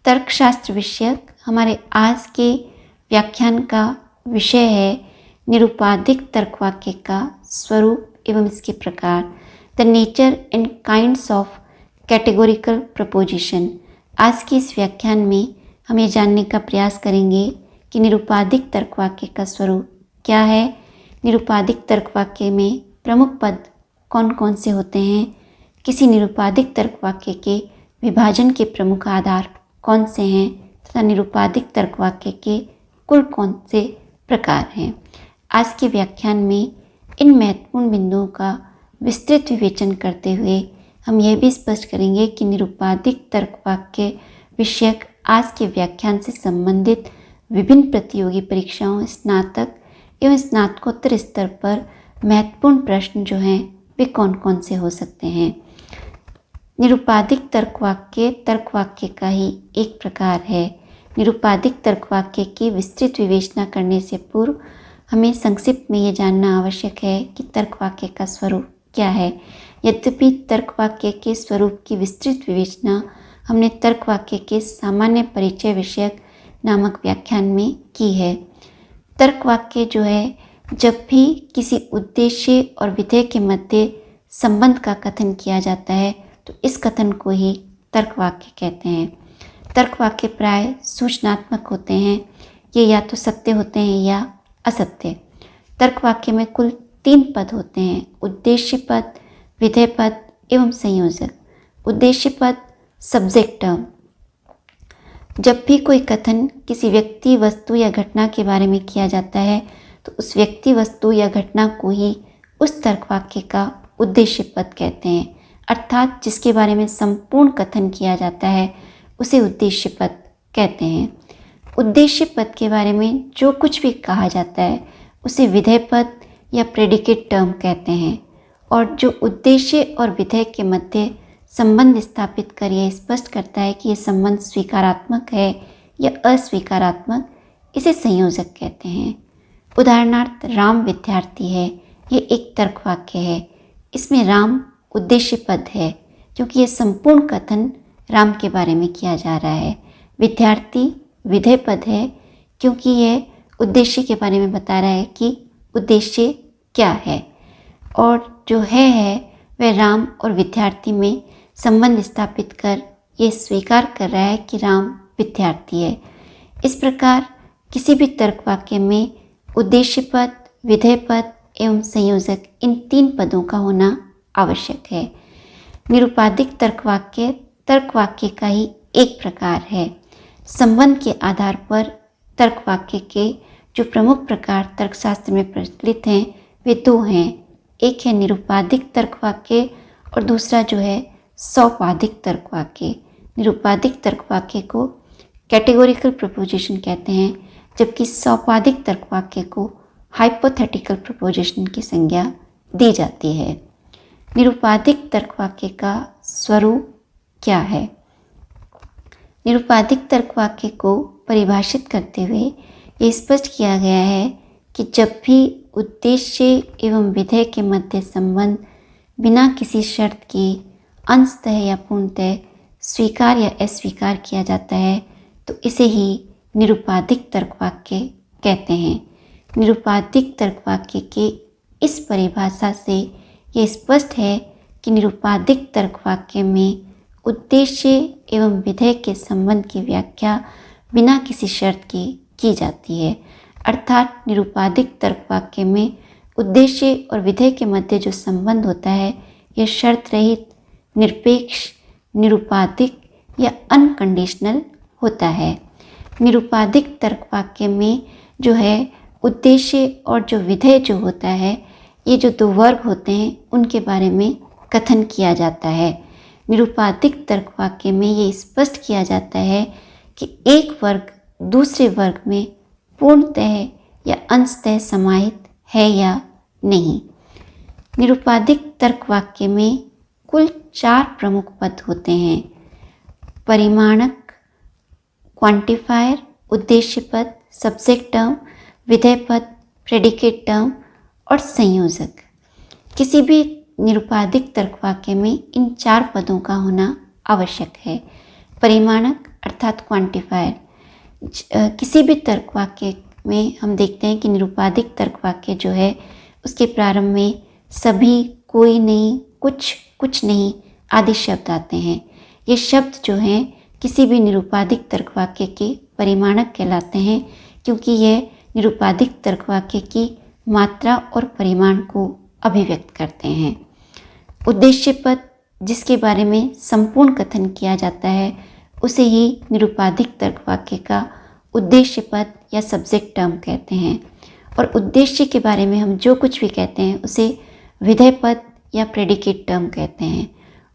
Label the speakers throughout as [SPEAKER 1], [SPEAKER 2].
[SPEAKER 1] तर्कशास्त्र विषयक हमारे आज के व्याख्यान का विषय है निरुपाधिक तर्कवाक्य का स्वरूप एवं इसके प्रकार, the nature and kinds of categorical preposition. आज के इस व्याख्यान में हम ये जानने का प्रयास करेंगे कि निरुपाधिक तर्कवाक्य का स्वरूप क्या है, निरुपाधिक तर्कवाक्य में प्रमुख पद कौन कौन से होते हैं, किसी निरुपाधिक तर्कवाक्य के विभाजन के प्रमुख आधार कौन से हैं तथा निरुपाधिक तर्कवाक्य के कुल कौन से प्रकार हैं। आज के व्याख्यान में इन महत्वपूर्ण बिंदुओं का विस्तृत विवेचन करते हुए हम यह भी स्पष्ट करेंगे कि निरुपाधिक तर्कवाक्य विषयक आज के व्याख्यान से संबंधित विभिन्न प्रतियोगी परीक्षाओं, स्नातक एवं स्नातकोत्तर स्तर पर महत्वपूर्ण प्रश्न जो हैं वे कौन कौन से हो सकते हैं। निरुपाधिक तर्कवाक्य का ही एक प्रकार है। निरुपाधिक तर्कवाक्य की विस्तृत विवेचना करने से पूर्व हमें संक्षिप्त में ये जानना आवश्यक है कि तर्कवाक्य का स्वरूप क्या है। यद्यपि तर्कवाक्य के स्वरूप की विस्तृत विवेचना हमने तर्कवाक्य के सामान्य परिचय विषयक नामक व्याख्यान में की है। तर्कवाक्य जो है, जब भी किसी उद्देश्य और विधेय के मध्य संबंध का कथन किया जाता है तो इस कथन को ही तर्कवाक्य कहते हैं। तर्कवाक्य प्राय सूचनात्मक होते हैं, ये या तो सत्य होते हैं या असत्य। तर्कवाक्य में कुल 3 पद होते हैं, उद्देश्य पद, विधेय पद एवं संयोजक। उद्देश्य पद सब्जेक्ट टर्म। जब भी कोई कथन किसी व्यक्ति, वस्तु या घटना के बारे में किया जाता है तो उस व्यक्ति, वस्तु या घटना को ही उस तर्कवाक्य का उद्देश्य पद कहते हैं, अर्थात जिसके बारे में संपूर्ण कथन किया जाता है उसे उद्देश्य पद कहते हैं। उद्देश्य पद के बारे में जो कुछ भी कहा जाता है उसे विधेय पद या प्रेडिकेट टर्म कहते हैं, और जो उद्देश्य और विधेय के मध्य संबंध स्थापित कर यह स्पष्ट करता है कि यह संबंध स्वीकारात्मक है या अस्वीकारात्मक, इसे संयोजक कहते हैं। उदाहरणार्थ, राम विद्यार्थी है, ये एक तर्कवाक्य है। इसमें राम उद्देश्य पद है क्योंकि यह संपूर्ण कथन राम के बारे में किया जा रहा है। विद्यार्थी विधेय पद है क्योंकि यह उद्देश्य के बारे में बता रहा है कि उद्देश्य क्या है, और जो है वह राम और विद्यार्थी में संबंध स्थापित कर ये स्वीकार कर रहा है कि राम विद्यार्थी है। इस प्रकार किसी भी तर्कवाक्य में उद्देश्य पद, विधेय पद एवं संयोजक, इन 3 पदों का होना आवश्यक है। निरुपाधिक तर्कवाक्य का ही एक प्रकार है। संबंध के आधार पर तर्कवाक्य के जो प्रमुख प्रकार तर्कशास्त्र में प्रचलित हैं वे 2 हैं। एक है निरुपाधिक तर्कवाक्य और दूसरा जो है सौपाधिक तर्कवाक्य। निरुपाधिक तर्कवाक्य को कैटेगोरिकल प्रपोजिशन कहते हैं, जबकि सौपाधिक तर्कवाक्य को हाइपोथेटिकल प्रपोजिशन की संज्ञा दी जाती है। निरुपाधिक तर्कवाक्य का स्वरूप क्या है? निरुपाधिक तर्कवाक्य को परिभाषित करते हुए ये स्पष्ट किया गया है कि जब भी उद्देश्य एवं विधेय के मध्य संबंध बिना किसी शर्त के अंशतः या पूर्णतः स्वीकार या अस्वीकार किया जाता है तो इसे ही निरुपाधिक तर्कवाक्य कहते हैं। निरुपाधिक तर्कवाक्य के इस परिभाषा से ये स्पष्ट है कि निरुपाधिक तर्कवाक्य में उद्देश्य एवं विधेय के संबंध की व्याख्या बिना किसी शर्त के की जाती है, अर्थात निरुपाधिक तर्कवाक्य में उद्देश्य और विधेय के मध्य जो संबंध होता है यह शर्त रहित, निरपेक्ष, निरुपाधिक या अनकंडीशनल होता है। निरुपाधिक तर्कवाक्य में जो है उद्देश्य और जो विधेय जो होता है, ये जो 2 वर्ग होते हैं उनके बारे में कथन किया जाता है। निरुपाधिक तर्कवाक्य में ये स्पष्ट किया जाता है कि एक वर्ग दूसरे वर्ग में पूर्णतः या अंशतः समाहित है या नहीं। निरुपाधिक तर्कवाक्य में कुल 4 प्रमुख पद होते हैं, परिमाणक, क्वांटिफायर, उद्देश्य पद, सब्जेक्ट टर्म, विधेय पद, प्रेडिकेट टर्म और संयोजक। किसी भी निरुपाधिक तर्कवाक्य में इन 4 पदों का होना आवश्यक है। परिमाणक अर्थात क्वांटिफायर। किसी भी तर्क वाक्य में हम देखते हैं कि निरुपाधिक तर्क वाक्य जो है उसके प्रारंभ में सभी, कोई नहीं, कुछ, कुछ नहीं आदि शब्द आते हैं। ये शब्द जो हैं किसी भी निरुपाधिक तर्क वाक्य के परिमाणक कहलाते हैं, क्योंकि यह निरुपाधिक तर्क वाक्य की मात्रा और परिमाण को अभिव्यक्त करते हैं। उद्देश्य पद, जिसके बारे में संपूर्ण कथन किया जाता है, उसे ही निरुपाधिक तर्क वाक्य का उद्देश्य पद या सब्जेक्ट टर्म कहते हैं। और उद्देश्य के बारे में हम जो कुछ भी कहते हैं उसे विधेय पद या प्रेडिकेट टर्म कहते हैं।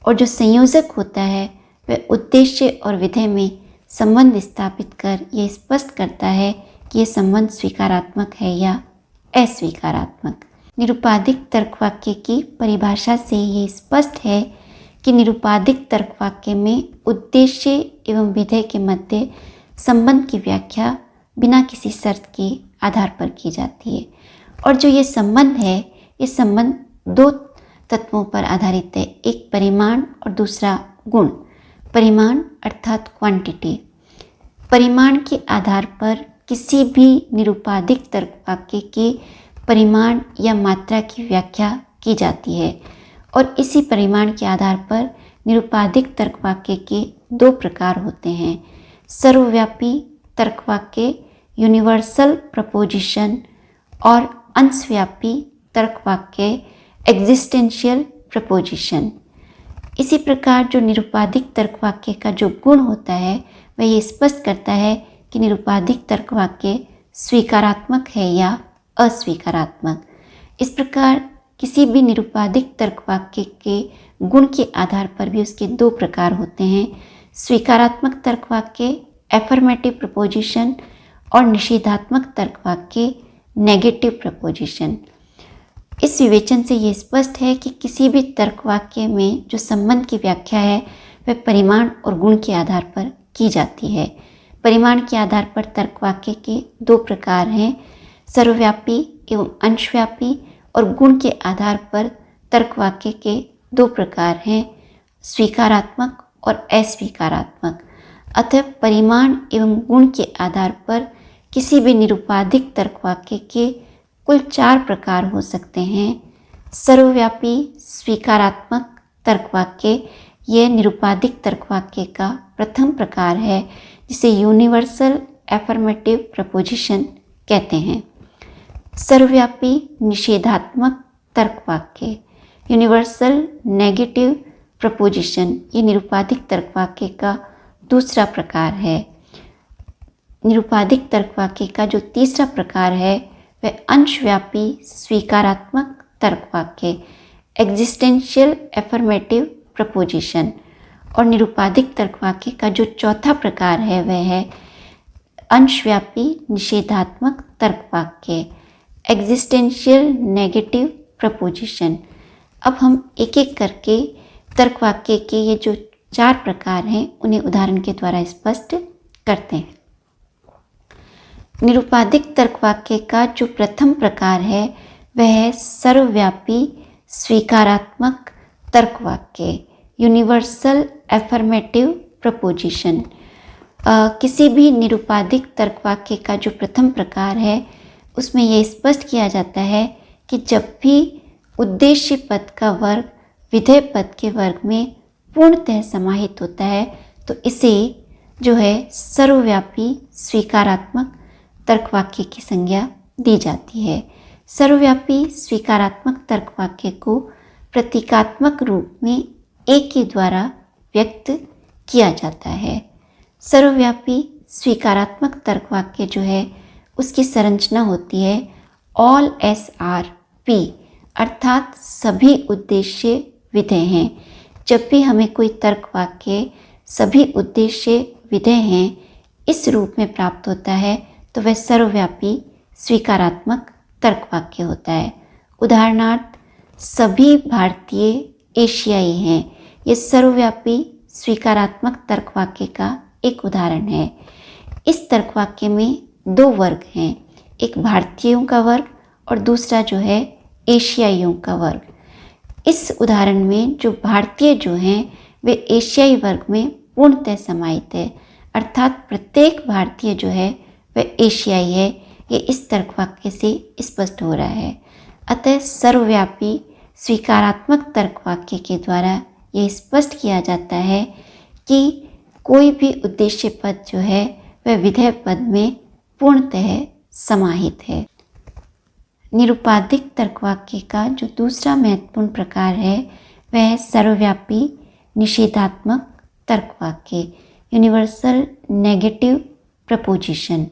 [SPEAKER 1] और जो संयोजक होता है वह उद्देश्य और विधेय में संबंध स्थापित कर ये स्पष्ट करता है कि ये संबंध स्वीकारात्मक है या अस्वीकारात्मक। निरुपाधिक तर्क वाक्य की परिभाषा से ये स्पष्ट है कि निरुपाधिक तर्क वाक्य में उद्देश्य एवं विधेय के मध्य संबंध की व्याख्या बिना किसी शर्त के आधार पर की जाती है। और जो ये संबंध है, ये संबंध दो तत्वों पर आधारित है, एक परिमाण और दूसरा गुण। परिमाण अर्थात क्वांटिटी। परिमाण के आधार पर किसी भी निरुपाधिक तर्क वाक्य के परिमाण या मात्रा की व्याख्या की जाती है। और इसी परिमाण के आधार पर निरुपाधिक तर्क वाक्य के दो प्रकार होते हैं, सर्वव्यापी तर्क वाक्य यूनिवर्सल प्रपोजिशन और अंशव्यापी तर्क वाक्य एग्जिस्टेंशियल प्रपोजिशन। इसी प्रकार जो निरुपाधिक तर्क वाक्य का जो गुण होता है वह ये स्पष्ट करता है कि निरुपाधिक तर्क वाक्य स्वीकारात्मक है या अस्वीकारात्मक। इस प्रकार किसी भी निरुपाधिक तर्क वाक्य के गुण के आधार पर भी उसके दो प्रकार होते हैं, स्वीकारात्मक तर्क वाक्य एफर्मेटिव प्रपोजिशन और निषेधात्मक तर्क वाक्य नेगेटिव प्रपोजिशन। इस विवेचन से ये स्पष्ट है कि किसी भी तर्क वाक्य में जो संबंध की व्याख्या है वह परिमाण और गुण के आधार पर की जाती है। परिमाण के आधार पर तर्क वाक्य के दो प्रकार हैं, सर्वव्यापी एवं अंशव्यापी, और गुण के आधार पर तर्क वाक्य के दो प्रकार हैं, स्वीकारात्मक और अस्वीकारात्मक। अतः परिमाण एवं गुण के आधार पर किसी भी निरुपाधिक तर्क वाक्य के कुल 4 प्रकार हो सकते हैं। सर्वव्यापी स्वीकारात्मक तर्क वाक्य यह निरुपाधिक तर्क वाक्य का प्रथम प्रकार है, जिसे यूनिवर्सल एफर्मेटिव प्रपोजिशन कहते हैं। सर्वव्यापी निषेधात्मक तर्क वाक्य यूनिवर्सल नेगेटिव प्रपोजिशन ये निरुपाधिक तर्क वाक्य का दूसरा प्रकार है। निरुपाधिक तर्क वाक्य का जो तीसरा प्रकार है वह अंशव्यापी स्वीकारात्मक तर्क वाक्य एग्जिस्टेंशियल एफर्मेटिव प्रपोजिशन। और निरुपाधिक तर्क वाक्य का जो चौथा प्रकार है वह है अंशव्यापी निषेधात्मक तर्क वाक्य एग्जिस्टेंशियल नेगेटिव प्रपोजिशन। अब हम एक एक करके तर्क वाक्य के ये जो 4 प्रकार हैं उन्हें उदाहरण के द्वारा स्पष्ट करते हैं। निरुपाधिक तर्क वाक्य का जो प्रथम प्रकार है वह है सर्वव्यापी स्वीकारात्मक तर्क वाक्य यूनिवर्सल एफर्मेटिव प्रपोजिशन। किसी भी निरुपाधिक तर्क वाक्य का जो प्रथम प्रकार है उसमें यह स्पष्ट किया जाता है कि जब भी उद्देश्य पद का वर्ग विधेय पद के वर्ग में पूर्णतः समाहित होता है तो इसे जो है सर्वव्यापी स्वीकारात्मक तर्क वाक्य की संज्ञा दी जाती है। सर्वव्यापी स्वीकारात्मक तर्क वाक्य को प्रतीकात्मक रूप में एक के द्वारा व्यक्त किया जाता है। सर्वव्यापी स्वीकारात्मक तर्क वाक्य जो है उसकी संरचना होती है ऑल SRP अर्थात सभी उद्देश्य विधेय हैं। जब भी हमें कोई तर्क वाक्य सभी उद्देश्य विधेय हैं इस रूप में प्राप्त होता है तो वह सर्वव्यापी स्वीकारात्मक तर्क वाक्य होता है। उदाहरणार्थ सभी भारतीय एशियाई हैं, ये सर्वव्यापी स्वीकारात्मक तर्क वाक्य का एक उदाहरण है। इस तर्क वाक्य में 2 वर्ग हैं, एक भारतीयों का वर्ग और दूसरा जो है एशियाइयों का वर्ग। इस उदाहरण में जो भारतीय जो हैं वे एशियाई वर्ग में पूर्णतः समाहित है, अर्थात प्रत्येक भारतीय जो है वह एशियाई है। ये इस तर्कवाक्य से स्पष्ट हो रहा है। अतः सर्वव्यापी स्वीकारात्मक तर्कवाक्य के द्वारा ये स्पष्ट किया जाता है कि कोई भी उद्देश्य पद जो है वह विधेय पद में पूर्णतः समाहित है। निरुपाधिक तर्कवाक्य का जो दूसरा महत्वपूर्ण प्रकार है वह है सर्वव्यापी निषेधात्मक तर्कवाक्य, यूनिवर्सल नेगेटिव प्रपोजिशन।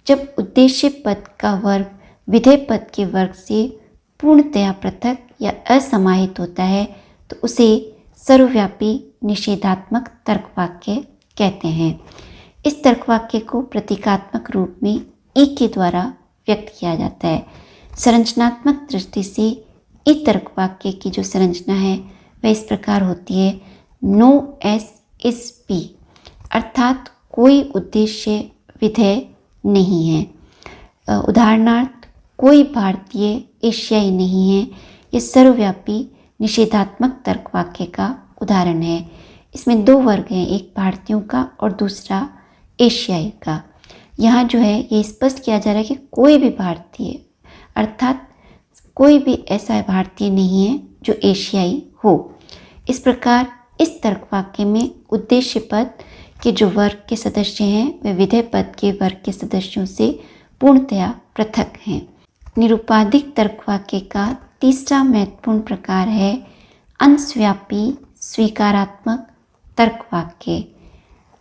[SPEAKER 1] जब उद्देश्य पद का वर्ग विधेय पद के वर्ग से पूर्णतया पृथक या असमाहित होता है तो उसे सर्वव्यापी निषेधात्मक तर्कवाक्य कहते हैं। इस तर्कवाक्य को प्रतीकात्मक रूप में ई के द्वारा व्यक्त किया जाता है। संरचनात्मक दृष्टि से ई तर्कवाक्य की जो संरचना है वह इस प्रकार होती है: नो एस इज पी, अर्थात कोई उद्देश्य विधेय नहीं है। उदाहरणार्थ, कोई भारतीय एशियाई नहीं है। ये सर्वव्यापी निषेधात्मक तर्कवाक्य का उदाहरण है। इसमें दो वर्ग हैं, एक भारतीयों का और दूसरा एशियाई का। यहाँ जो है ये स्पष्ट किया जा रहा है कि कोई भी भारतीय, अर्थात कोई भी ऐसा भारतीय नहीं है जो एशियाई हो। इस प्रकार इस तर्कवाक्य में उद्देश्य पद के जो वर्ग के सदस्य हैं वे विधेय पद के वर्ग के सदस्यों से पूर्णतया पृथक हैं। निरुपाधिक तर्कवाक्य का तीसरा महत्वपूर्ण प्रकार है अंशव्यापी स्वीकारात्मक तर्कवाक्य,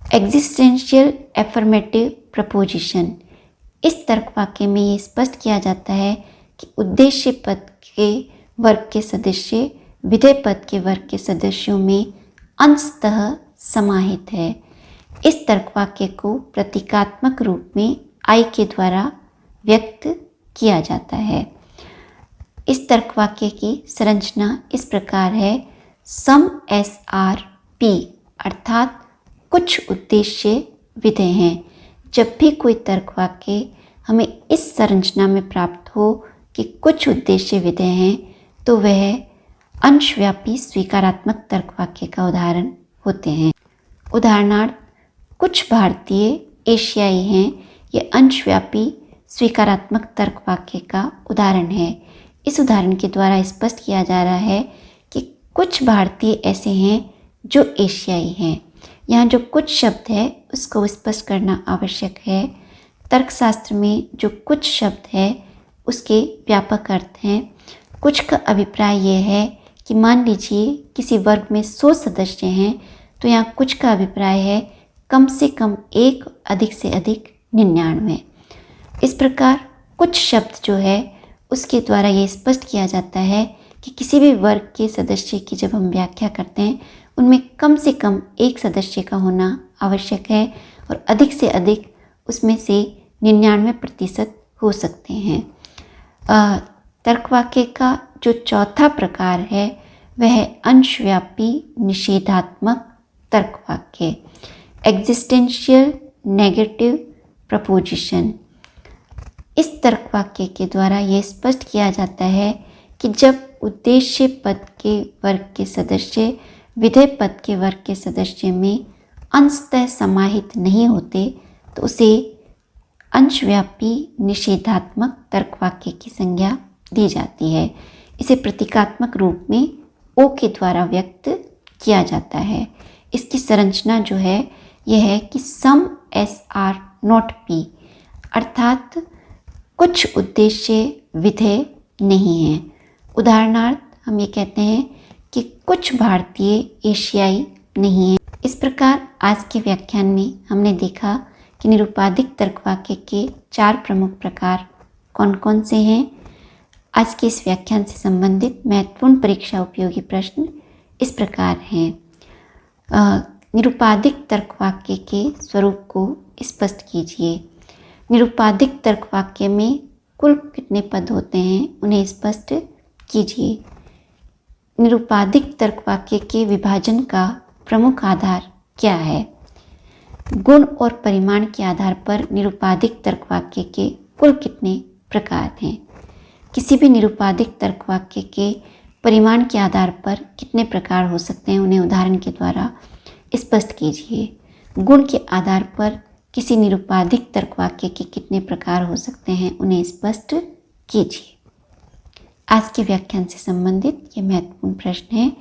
[SPEAKER 1] एग्जिस्टेंशियल एफर्मेटिव प्रपोजिशन। इस तर्कवाक्य में ये स्पष्ट किया जाता है कि उद्देश्य पद के वर्ग के सदस्य विधेय पद के वर्ग के सदस्यों में अंशतः समाहित है। इस तर्कवाक्य को प्रतीकात्मक रूप में आई के द्वारा व्यक्त किया जाता है। इस तर्कवाक्य की संरचना इस प्रकार है: सम एस आर पी, अर्थात कुछ उद्देश्य विधेय हैं। जब भी कोई तर्कवाक्य हमें इस संरचना में प्राप्त हो कि कुछ उद्देश्य विधेय हैं तो वह अंशव्यापी स्वीकारात्मक तर्कवाक्य का उदाहरण होते हैं। उदाहरणार्थ, कुछ भारतीय एशियाई हैं, ये अंशव्यापी स्वीकारात्मक तर्कवाक्य का उदाहरण है। इस उदाहरण के द्वारा स्पष्ट किया जा रहा है कि कुछ भारतीय ऐसे हैं जो एशियाई हैं। यहाँ जो कुछ शब्द है उसको स्पष्ट करना आवश्यक है। तर्कशास्त्र में जो कुछ शब्द है उसके व्यापक अर्थ हैं। कुछ का अभिप्राय यह है कि मान लीजिए किसी वर्ग में 100 सदस्य हैं तो यहाँ कुछ का अभिप्राय है कम से कम एक, अधिक से अधिक 99। इस प्रकार कुछ शब्द जो है उसके द्वारा ये स्पष्ट किया जाता है कि किसी भी वर्ग के सदस्य की जब हम व्याख्या करते हैं उनमें कम से कम एक सदस्य का होना आवश्यक है और अधिक से अधिक उसमें से 99% हो सकते हैं। तर्कवाक्य का जो चौथा प्रकार है वह है अंशव्यापी निषेधात्मक तर्कवाक्य, एग्जिस्टेंशियल नेगेटिव प्रपोजिशन। इस तर्कवाक्य के द्वारा ये स्पष्ट किया जाता है कि जब उद्देश्य पद के वर्ग के सदस्य विधेय पद के वर्ग के सदस्य में अंशतः समाहित नहीं होते तो उसे अंशव्यापी निषेधात्मक तर्कवाक्य की संज्ञा दी जाती है। इसे प्रतीकात्मक रूप में ओ के द्वारा व्यक्त किया जाता है। इसकी संरचना जो है यह है कि सम एस आर नॉट पी, अर्थात कुछ उद्देश्य विधेय नहीं है। उदाहरणार्थ, हम ये कहते हैं कि कुछ भारतीय एशियाई नहीं है। इस प्रकार आज के व्याख्यान में हमने देखा कि निरुपाधिक तर्कवाक्य के 4 प्रमुख प्रकार कौन कौन से हैं। आज के इस व्याख्यान से संबंधित महत्वपूर्ण परीक्षा उपयोगी प्रश्न इस प्रकार हैं। निरुपाधिक तर्कवाक्य के स्वरूप को स्पष्ट कीजिए। निरुपाधिक तर्कवाक्य में कुल कितने पद होते हैं उन्हें स्पष्ट कीजिए। निरुपाधिक तर्कवाक्य के विभाजन का प्रमुख आधार क्या है? गुण और परिमाण के आधार पर निरुपाधिक तर्कवाक्य के कुल कितने प्रकार हैं? किसी भी निरुपाधिक तर्कवाक्य के परिमाण के आधार पर कितने प्रकार हो सकते हैं उन्हें उदाहरण के द्वारा स्पष्ट कीजिए। गुण के आधार पर किसी निरुपाधिक तर्कवाक्य के कितने प्रकार हो सकते हैं, उन्हें स्पष्ट कीजिए। आज के व्याख्यान से संबंधित ये महत्वपूर्ण प्रश्न है।